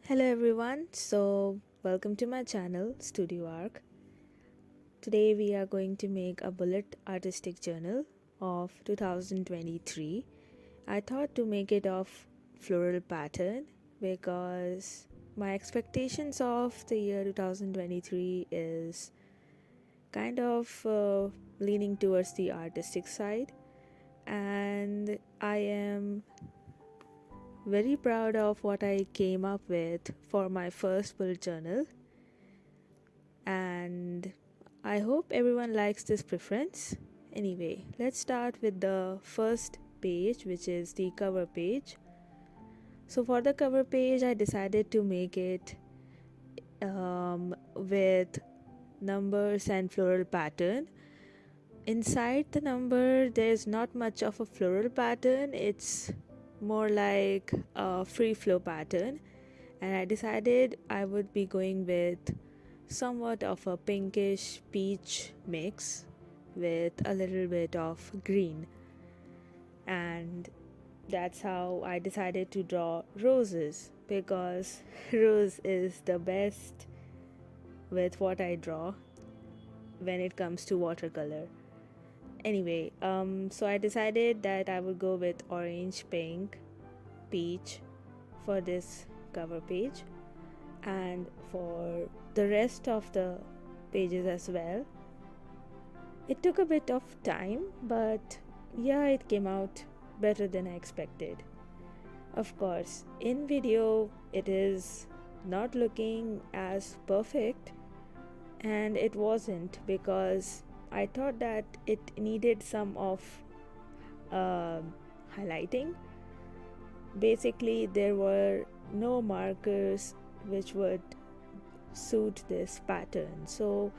Hello everyone, so welcome to my channel Studio Arc. Today we are going to make a bullet artistic journal of 2023. I thought to make it of floral pattern because my expectations of the year 2023 is kind of leaning towards the artistic side, and I am very proud of what I came up with for my first bullet journal, and I hope everyone likes this preference. Anyway, let's start with the first page, which is the cover page. So, for the cover page, I decided to make it with numbers and floral pattern. Inside the number, there's not much of a floral pattern, it's more like a free flow pattern, and I decided I would be going with somewhat of a pinkish peach mix with a little bit of green. And that's how I decided to draw roses because rose is the best with what I draw when it comes to watercolor. Anyway, so I decided that I would go with orange, pink, peach for this cover page, and for the rest of the pages as well. It took a bit of time, but yeah, it came out better than I expected. Of course, in video, it is not looking as perfect, and it wasn't because I thought that it needed some of uh, highlighting. Basically, there were no markers which would suit this pattern, so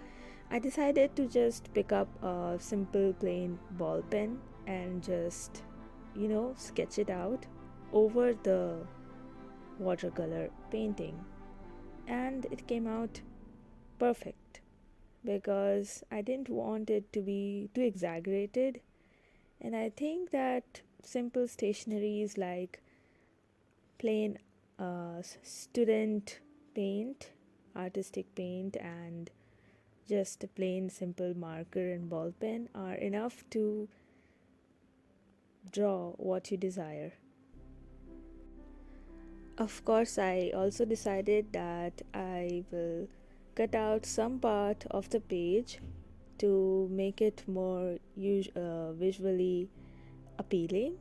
I decided to just pick up a simple plain ball pen and just, sketch it out over the watercolor painting. And it came out perfect because I didn't want it to be too exaggerated. And I think that simple stationeries like plain student paint, artistic paint, and just a plain simple marker and ball pen are enough to draw what you desire. Of course, I also decided that I will cut out some part of the page to make it more visually appealing,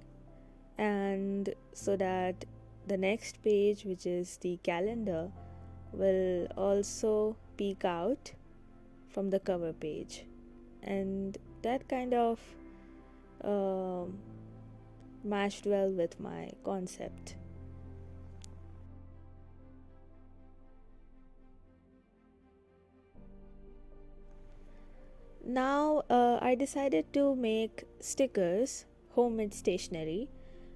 and so that the next page, which is the calendar, will also peek out from the cover page, and that kind of um matched well with my concept. Now, I decided to make stickers, homemade stationery,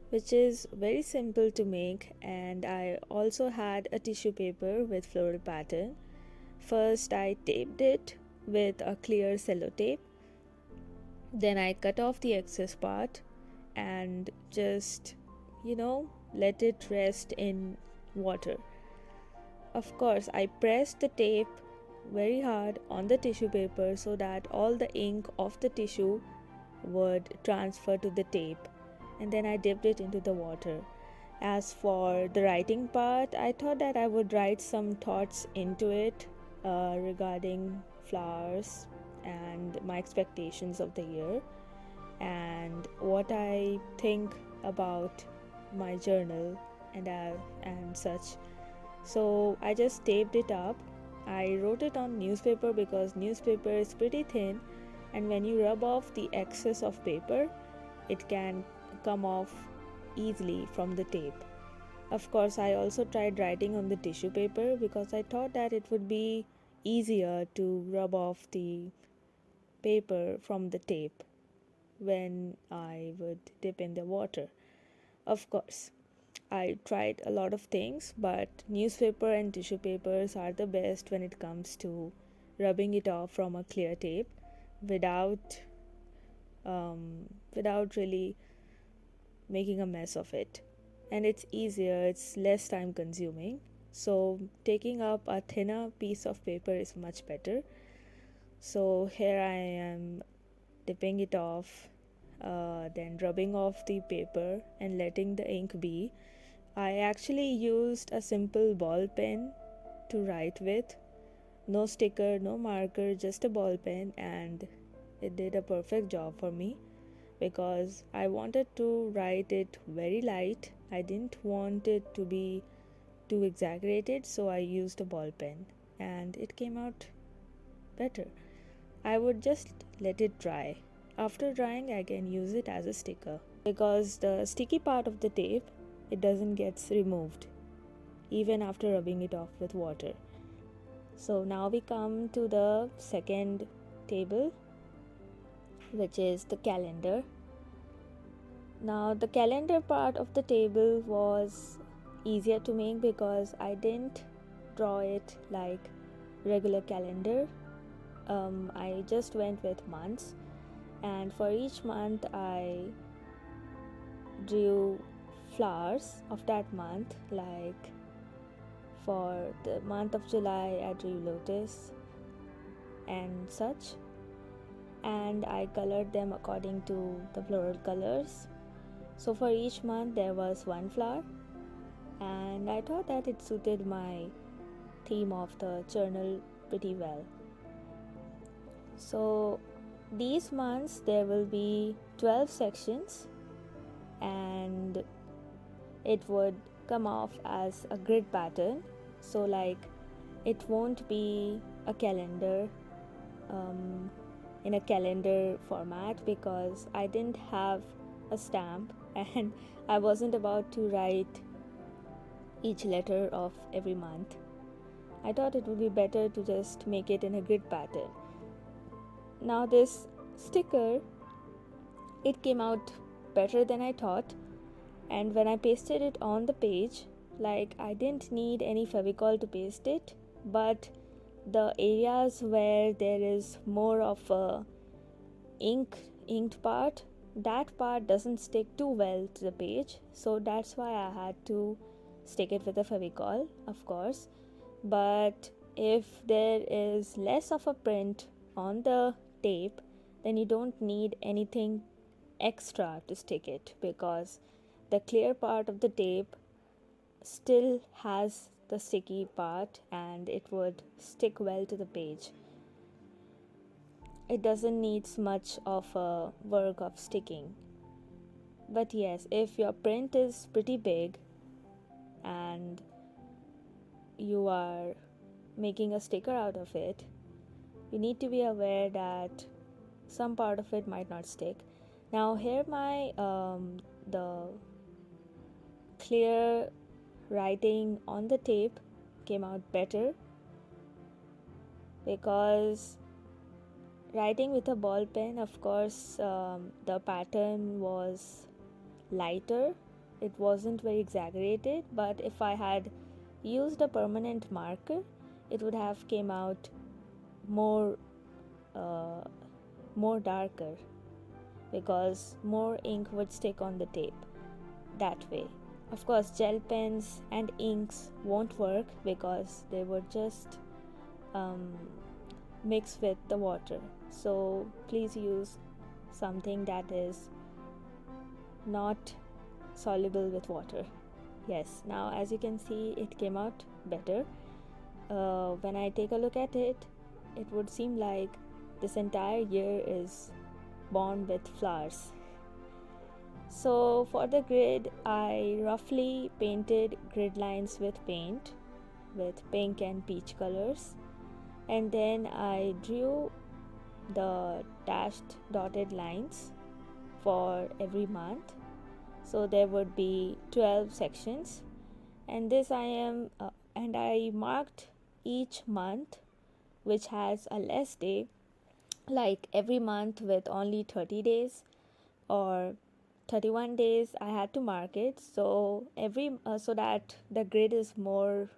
which is very simple to make, and I also had a tissue paper with floral pattern. First, I taped it with a clear sellotape, then I cut off the excess part and just, let it rest in water. Of course, I pressed the tape very hard on the tissue paper so that all the ink of the tissue would transfer to the tape, and then I dipped it into the water. As for the writing part, I thought that I would write some thoughts into it regarding flowers and my expectations of the year and what I think about my journal and such. So I just taped it up. I wrote it on newspaper because newspaper is pretty thin, and when you rub off the excess of paper, it can come off easily from the tape. Of course, I also tried writing on the tissue paper because I thought that it would be easier to rub off the paper from the tape when I would dip in the water. Of course, I tried a lot of things, but newspaper and tissue papers are the best when it comes to rubbing it off from a clear tape without without really making a mess of it. And it's easier, it's less time consuming. so taking up a thinner piece of paper is much better. So here I am dipping it off, then rubbing off the paper and letting the ink be. I actually used a simple ball pen to write with. No sticker, no marker, just a ball pen, and it did a perfect job for me because I wanted to write it very light. I didn't want it to be too exaggerated, so I used a ball pen and it came out better. I would just let it dry. After drying, I can use it as a sticker because the sticky part of the tape, it doesn't get removed even after rubbing it off with water. So now we come to the second table, which is the calendar. Now the calendar part of the table was easier to make because I didn't draw it like regular calendar. I just went with months, and for each month I drew flowers of that month. Like for the month of July I drew lotus and such, and I colored them according to the floral colors. So for each month there was one flower, and I thought that it suited my theme of the journal pretty well. So these months there will be 12 sections, and it would come off as a grid pattern. So like it won't be a calendar in a calendar format because I didn't have a stamp and I wasn't about to write each letter of every month. I thought it would be better to just make it in a grid pattern. Now this sticker, it came out better than I thought, and when I pasted it on the page, like I didn't need any Fevicol to paste it, but the areas where there is more of a inked part, that part doesn't stick too well to the page, so that's why I had to stick it with a Fevicol, of course. But if there is less of a print on the tape, then you don't need anything extra to stick it because the clear part of the tape still has the sticky part and it would stick well to the page. It doesn't need much of a work of sticking. But yes, if your print is pretty big and you are making a sticker out of it, you need to be aware that some part of it might not stick. Now here my the clear writing on the tape came out better because writing with a ball pen, of course, the pattern was lighter. It wasn't very exaggerated, but if I had used a permanent marker, it would have came out more darker because more ink would stick on the tape that way. Of course, gel pens and inks won't work because they would just mix with the water. So please use something that is not soluble with water. Yes, now as you can see, it came out better. When I take a look at it, it would seem like this entire year is born with flowers. So for the grid, I roughly painted grid lines with paint with pink and peach colors, and then I drew the dashed dotted lines for every month. So there would be 12 sections, and I marked each month which has a less day, like every month with only 30 days or 31 days. I had to mark it so so that the grid is more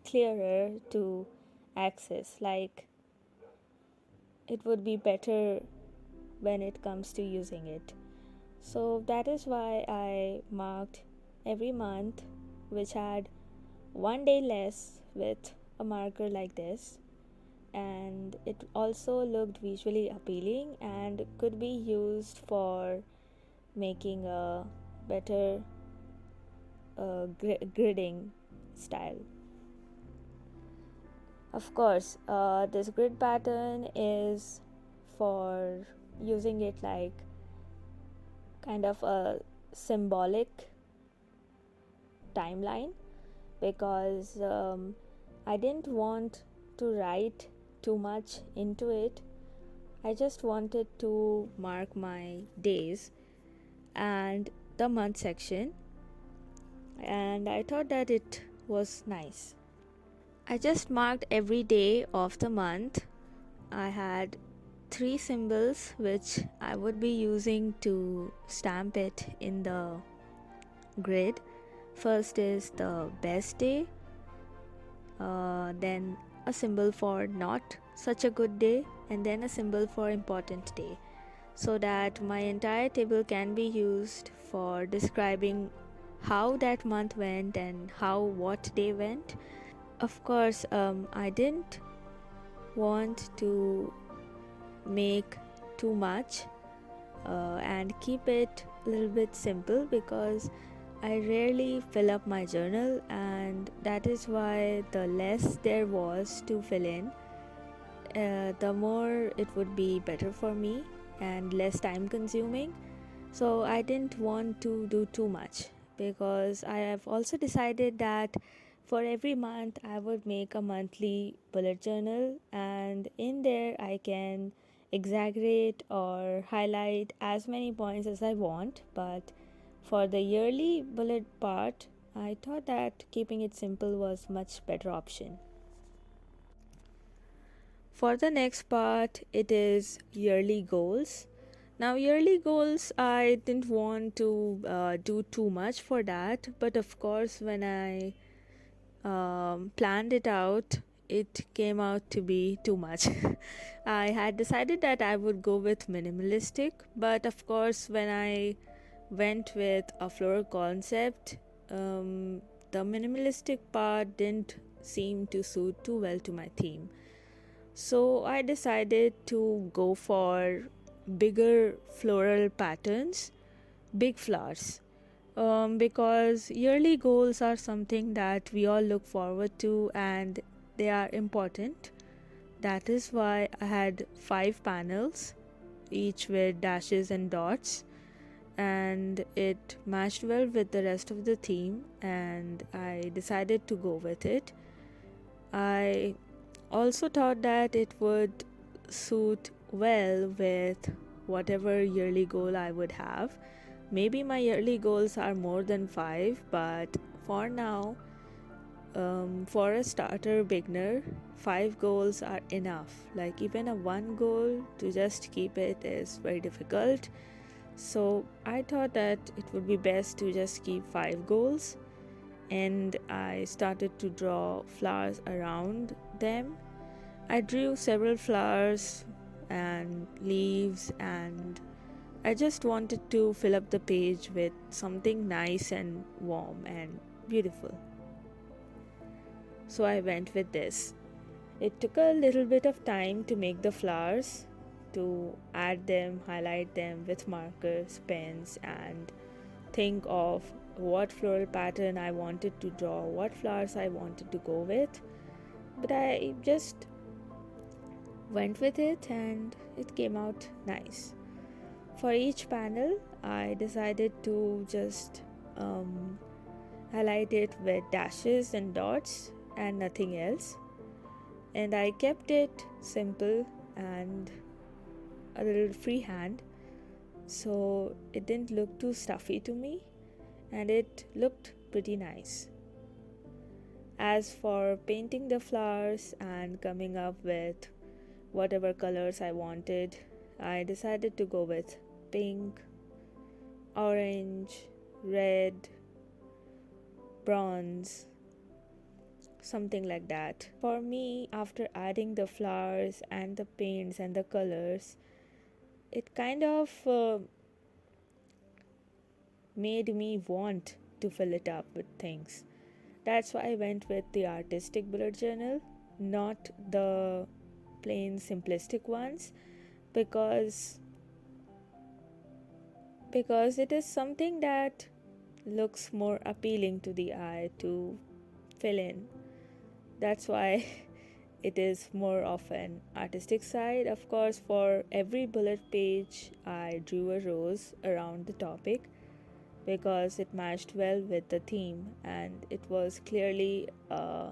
clearer to access. Like it would be better when it comes to using it. So that is why I marked every month which had one day less with a marker like this, and it also looked visually appealing and could be used for making a better gridding style. Of course, this grid pattern is for using it like kind of a symbolic timeline, because I didn't want to write too much into it. I just wanted to mark my days and the month section, and I thought that it was nice. I just marked every day of the month. I had three symbols which I would be using to stamp it in the grid. First is the best day, then a symbol for not such a good day, and then a symbol for important day, so that my entire table can be used for describing how that month went and how what day went. Of course, I didn't want to make too much and keep it a little bit simple, because I rarely fill up my journal, and that is why the less there was to fill in, the more it would be better for me and less time consuming. So I didn't want to do too much, because I have also decided that for every month I would make a monthly bullet journal, and in there I can exaggerate or highlight as many points as I want. But for the yearly bullet part, I thought that keeping it simple was much better option. For the next part, it is yearly goals. Now, yearly goals, I didn't want to do too much for that, but of course, when I planned it out, it came out to be too much. I had decided that I would go with minimalistic, but of course, when I went with a floral concept, the minimalistic part didn't seem to suit too well to my theme. So I decided to go for bigger floral patterns, big flowers, because yearly goals are something that we all look forward to and they are important. That is why I had 5 panels, each with dashes and dots, and it matched well with the rest of the theme, and I decided to go with it. I also thought that it would suit well with whatever yearly goal I would have. Maybe my yearly goals are more than 5, but for now, for a starter beginner, 5 goals are enough. Like, even a one goal to just keep it is very difficult. So I thought that it would be best to just keep 5 goals, and I started to draw flowers around them. I drew several flowers and leaves, and I just wanted to fill up the page with something nice and warm and beautiful. So I went with this. It took a little bit of time to make the flowers, to add them, highlight them with markers, pens, and think of what floral pattern I wanted to draw, what flowers I wanted to go with. But I just went with it and it came out nice. For each panel, I decided to just highlight it with dashes and dots and nothing else. And I kept it simple and a little freehand, so it didn't look too stuffy to me and it looked pretty nice. As for painting the flowers and coming up with whatever colors I wanted, I decided to go with pink, orange, red, bronze, something like that. For me, after adding the flowers and the paints and the colors, it kind of made me want to fill it up with things. That's why I went with the artistic bullet journal, not the plain simplistic ones, because it is something that looks more appealing to the eye to fill in. That's why it is more of an artistic side. Of course, for every bullet page, I drew a rose around the topic because it matched well with the theme, and it was clearly a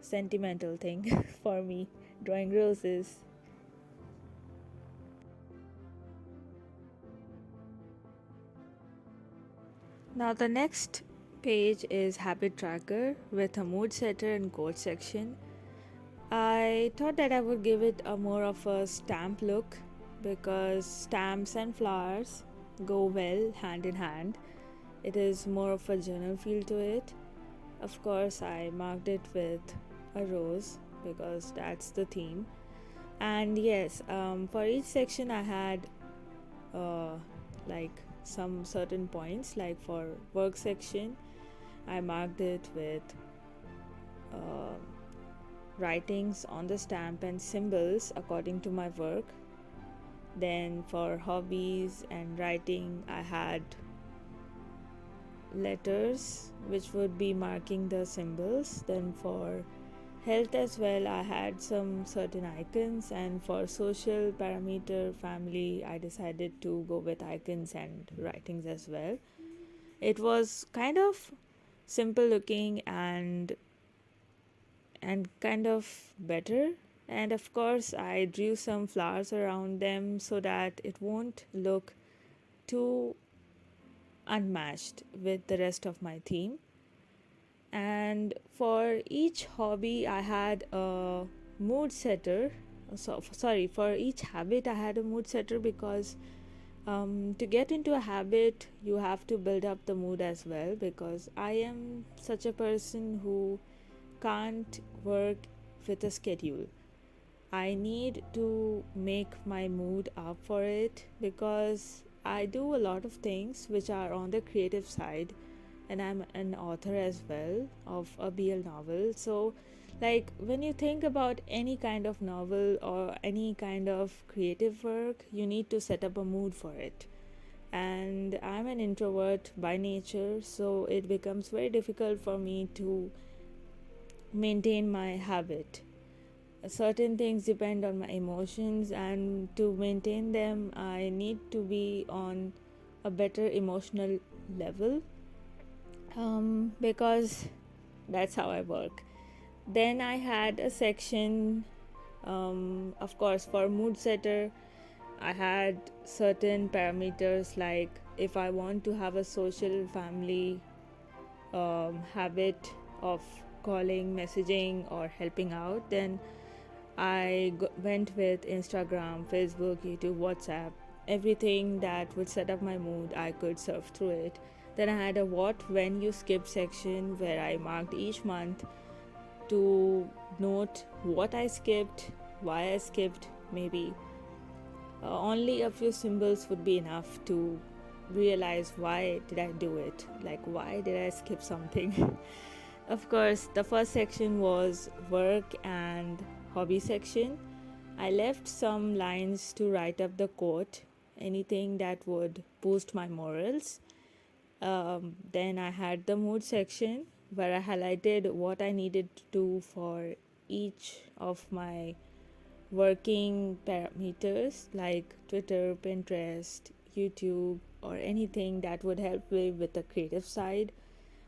sentimental thing for me, drawing roses. Now, the next page is habit tracker with a mood setter and quote section. I thought that I would give it a more of a stamp look because stamps and flowers go well hand in hand. It is more of a journal feel to it. Of course, I marked it with a rose because that's the theme. And yes, for each section, I had uh, like some certain points. Like for work section, I marked it with uh, writings on the stamp and symbols according to my work. Then for hobbies and writing, I had letters which would be marking the symbols. Then for health as well, I had some certain icons, and for social parameter family, I decided to go with icons and writings as well. It was kind of simple looking and kind of better. And of course, I drew some flowers around them so that it won't look too unmatched with the rest of my theme. And for each hobby, I had a mood setter. Sorry, for each habit, I had a mood setter because to get into a habit, you have to build up the mood as well. Because I am such a person who can't work with a schedule. I need to make my mood up for it because I do a lot of things which are on the creative side, and I'm an author as well of a BL novel. So, like, when you think about any kind of novel or any kind of creative work, you need to set up a mood for it. And I'm an introvert by nature, so it becomes very difficult for me to maintain my habit. Certain things depend on my emotions, and to maintain them, I need to be on a better emotional level, because that's how I work. Then I had a section, of course, for mood setter. I had certain parameters like if I want to have a social family habit of calling, messaging, or helping out, then went with Instagram, Facebook, YouTube, WhatsApp, everything that would set up my mood. I could surf through it. Then I had a what, when, you skip section where I marked each month to note what I skipped, why I skipped, maybe. Only a few symbols would be enough to realize why did I do it, like why did I skip something. Of course, the first section was work and hobby section. I left some lines to write up the quote, anything that would boost my morals. Then I had the mood section where I highlighted what I needed to do for each of my working parameters like Twitter, Pinterest, YouTube, or anything that would help me with the creative side.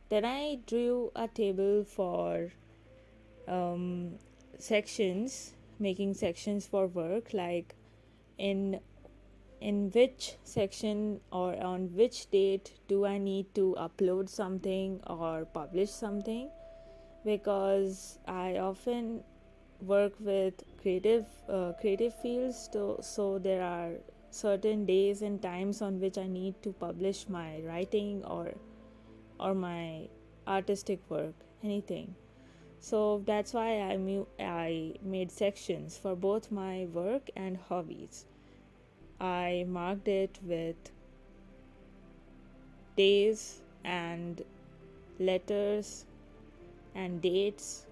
Then I drew a table for um, sections, making sections for work, like in which section or on which date do I need to upload something or publish something, because I often work with creative fields, so there are certain days and times on which I need to publish my writing or my artistic work, anything. So that's why I made sections for both my work and hobbies. I marked it with days and letters and dates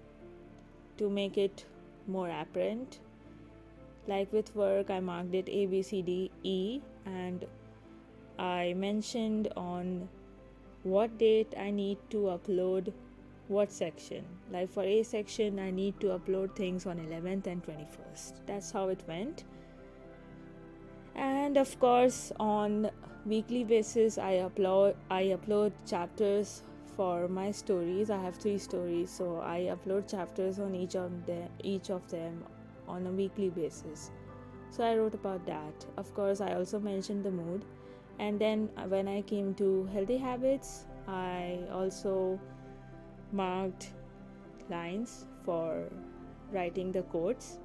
to make it more apparent. Like with work, I marked it A, B, C, D, E, and I mentioned on what date I need to upload what section. Like for A section, I need to upload things on 11th and 21st. That's how it went. And of course, on weekly basis, I upload chapters for my stories. I have 3 stories, so I upload chapters on each of them on a weekly basis. So I wrote about that. Of course, I also mentioned the mood. And then when I came to healthy habits, I also marked lines for writing the quotes.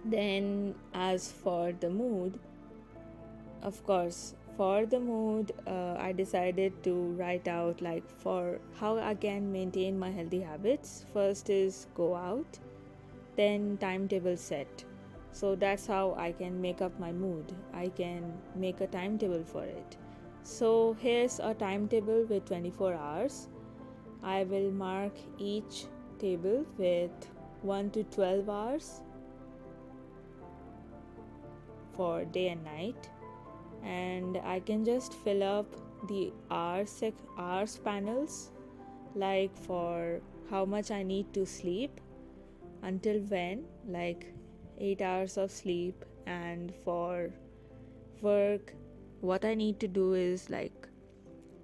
Then as for the mood, of course, for the mood, I decided to write out like for how I can maintain my healthy habits. First is go out, then timetable set. So that's how I can make up my mood. I can make a timetable for it. So here's a timetable with 24 hours. I will mark each table with 1 to 12 hours for day and night, and I can just fill up the hours panels, like for how much I need to sleep, until when, like 8 hours of sleep. And for work, what I need to do is like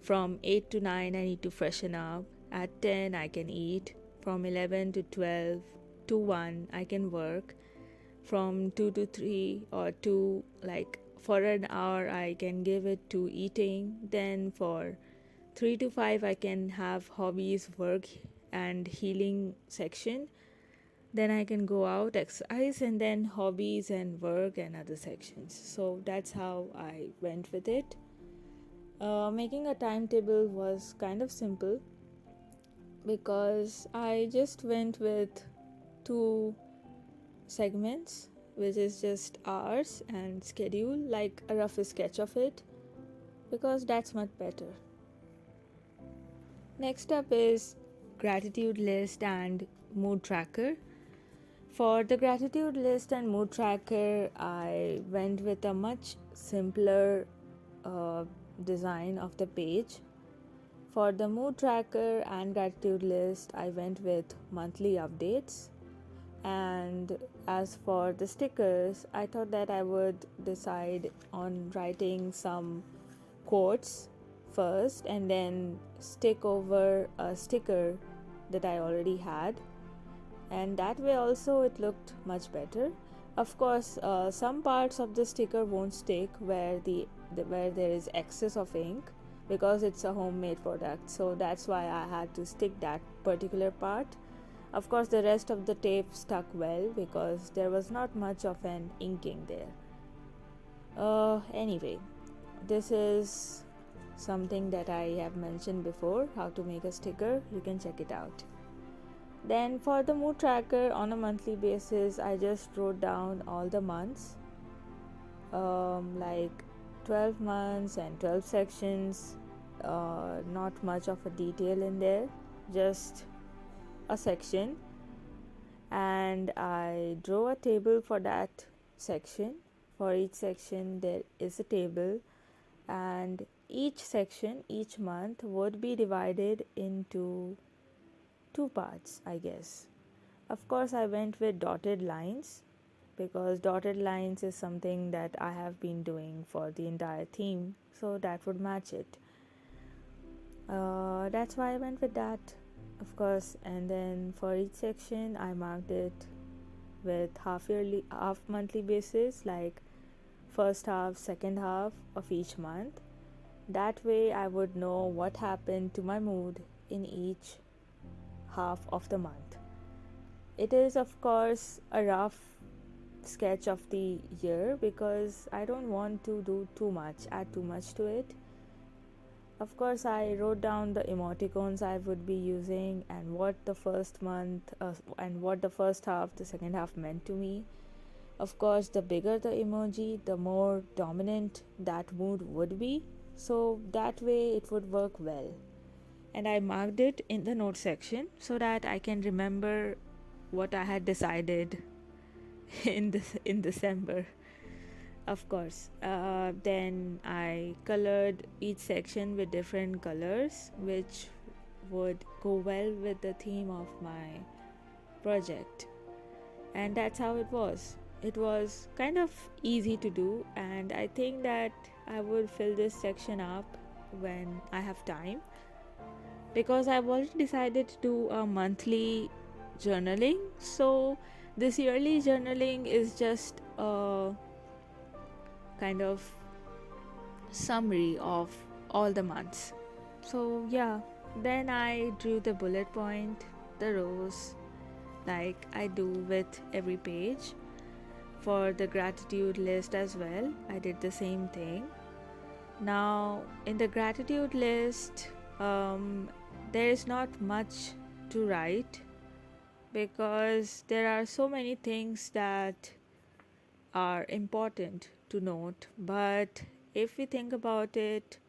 from 8 to 9 I need to freshen up, at 10 I can eat, from 11 to 12 to 1 I can work, from 2 to 3 or 2, like for an hour I can give it to eating. Then for 3 to 5 I can have hobbies, work and healing section. Then I can go out, exercise, and then hobbies and work and other sections. So that's how I went with it. Making a timetable was kind of simple because I just went with 2 segments, which is just hours and schedule, like a rough sketch of it, because that's much better. Next up is gratitude list and mood tracker. For the gratitude list and mood tracker, I went with a much simpler design of the page. For the mood tracker and gratitude list, I went with monthly updates. And as for the stickers, I thought that I would decide on writing some quotes first and then stick over a sticker that I already had, and that way also it looked much better. Of course, some parts of the sticker won't stick where where there is excess of ink, because it's a homemade product, so that's why I had to stick that particular part. Of course, the rest of the tape stuck well because there was not much of an inking there. Anyway, this is something that I have mentioned before, how to make a sticker. You can check it out. Then for the mood tracker, on a monthly basis, I just wrote down all the months, like 12 months and 12 sections. Not much of a detail in there, just a section. And I drew a table for that section. For each section there is a table, and each section, each month would be divided into 2 parts, I guess. Of course, I went with dotted lines because dotted lines is something that I have been doing for the entire theme, so that would match it. That's why I went with that, of course. And then for each section, I marked it with half monthly basis, like first half, second half of each month. That way, I would know what happened to my mood in each half of the month. It is, of course, a rough sketch of the year because I don't want to do add too much to it. Of course, I wrote down the emoticons I would be using and what the first month and what the first half, the second half meant to me. Of course, the bigger the emoji, the more dominant that mood would be. So that way it would work well. and I marked it in the note section so that I can remember what I had decided in December. Of course. Then I colored each section with different colors, which would go well with the theme of my project. And that's how it was. It was kind of easy to do, and I think that I will fill this section up when I have time, because I've already decided to do a monthly journaling. So, this yearly journaling is just a kind of summary of all the months. So, yeah, then I drew the bullet point, the rows, like I do with every page. For the gratitude list as well, I did the same thing. Now, in the gratitude list, there is not much to write because there are so many things that are important to note. But if we think about it,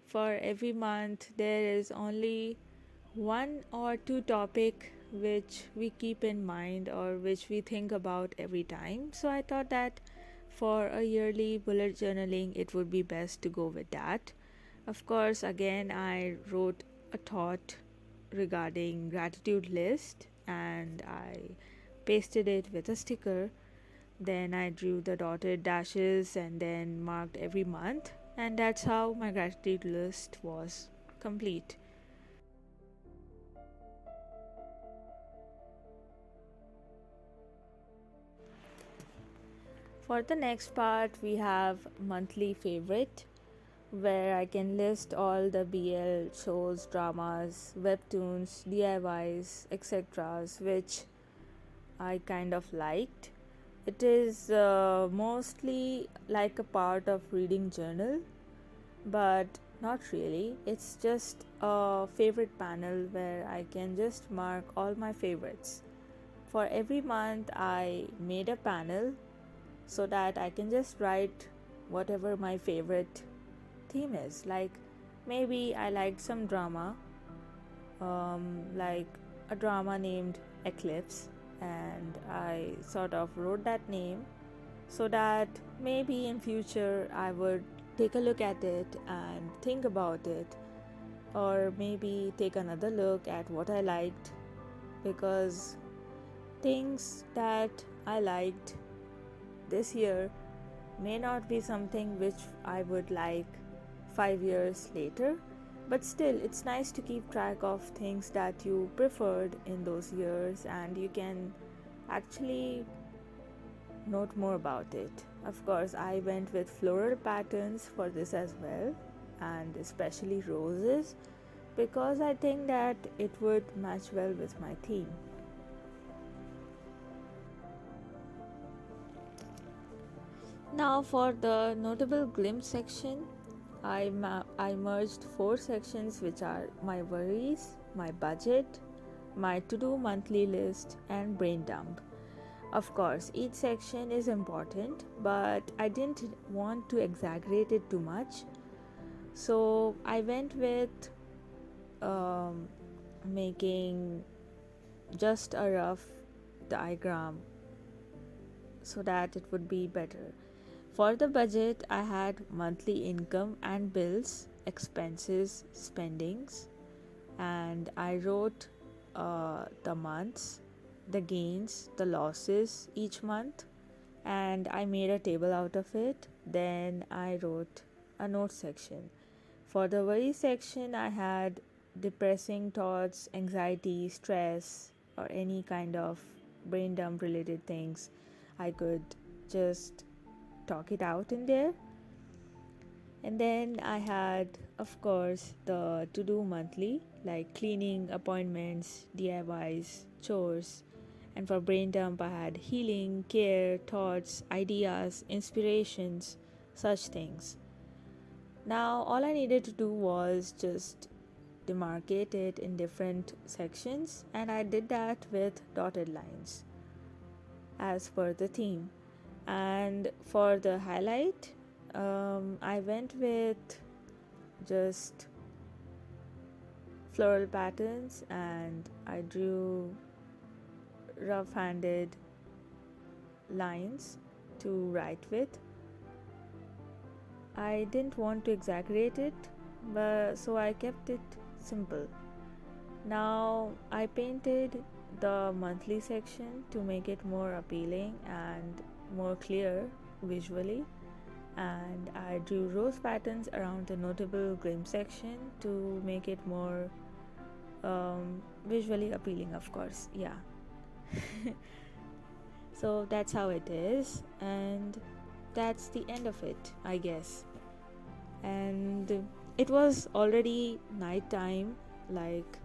for every month, there is only one or two topic which we keep in mind or which we think about every time. So I thought that for a yearly bullet journaling, it would be best to go with that. Of course, again, I wrote a thought regarding gratitude list and I pasted it with a sticker. Then I drew the dotted dashes and then marked every month, and that's how my gratitude list was complete. For the next part, we have monthly favorite, where I can list all the BL shows, dramas, webtoons, DIYs, etc., which I kind of liked. It is mostly like a part of reading journal, but not really. It's just a favorite panel where I can just mark all my favorites. For every month, I made a panel so that I can just write whatever my favorite theme is. Like maybe I liked some drama, like a drama named Eclipse, and I sort of wrote that name so that maybe in future I would take a look at it and think about it, or maybe take another look at what I liked, because things that I liked this year may not be something which I would like 5 years later, but still, it's nice to keep track of things that you preferred in those years and you can actually note more about it. Of course, I went with floral patterns for this as well, and especially roses, because I think that it would match well with my theme. Now, for the notable glimpse section, I merged four sections, which are my worries, my budget, my to do monthly list, and brain dump. Of course, each section is important, but I didn't want to exaggerate it too much. So I went with um, making just a rough diagram so that it would be better. For the budget, I had monthly income and bills, expenses, spendings, and I wrote the months, the gains, the losses each month, and I made a table out of it. Then I wrote a note section. For the worry section, I had depressing thoughts, anxiety, stress, or any kind of brain dump related things. I could just talk it out in there. And then I had, of course, the to do monthly, like cleaning, appointments, DIYs, chores. And for brain dump, I had healing, care, thoughts, ideas, inspirations, such things. Now, all I needed to do was just demarcate it in different sections, and I did that with dotted lines as per the theme. And for the highlight, I went with just floral patterns and I drew rough handed lines to write with. I didn't want to exaggerate it, but so I kept it simple. Now I painted the monthly section to make it more appealing and more clear visually, and I drew rose patterns around the notable grim section to make it more visually appealing, of course. Yeah. So that's how it is, and that's the end of it, I guess. And it was already night time, like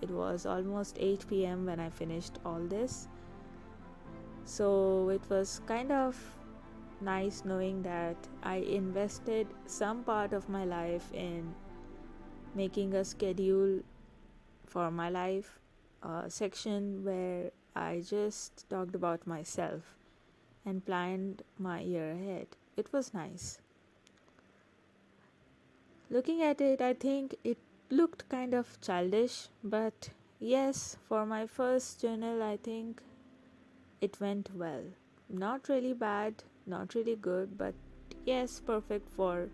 it was almost 8 p.m. when I finished all this. So it was kind of nice knowing that I invested some part of my life in making a schedule for my life, a section where I just talked about myself and planned my year ahead. It was nice. Looking at it, I think it looked kind of childish, but yes, for my first journal, I think it went well. Not really bad, not really good, but yes, perfect for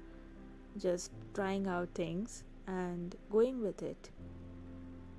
just trying out things and going with it.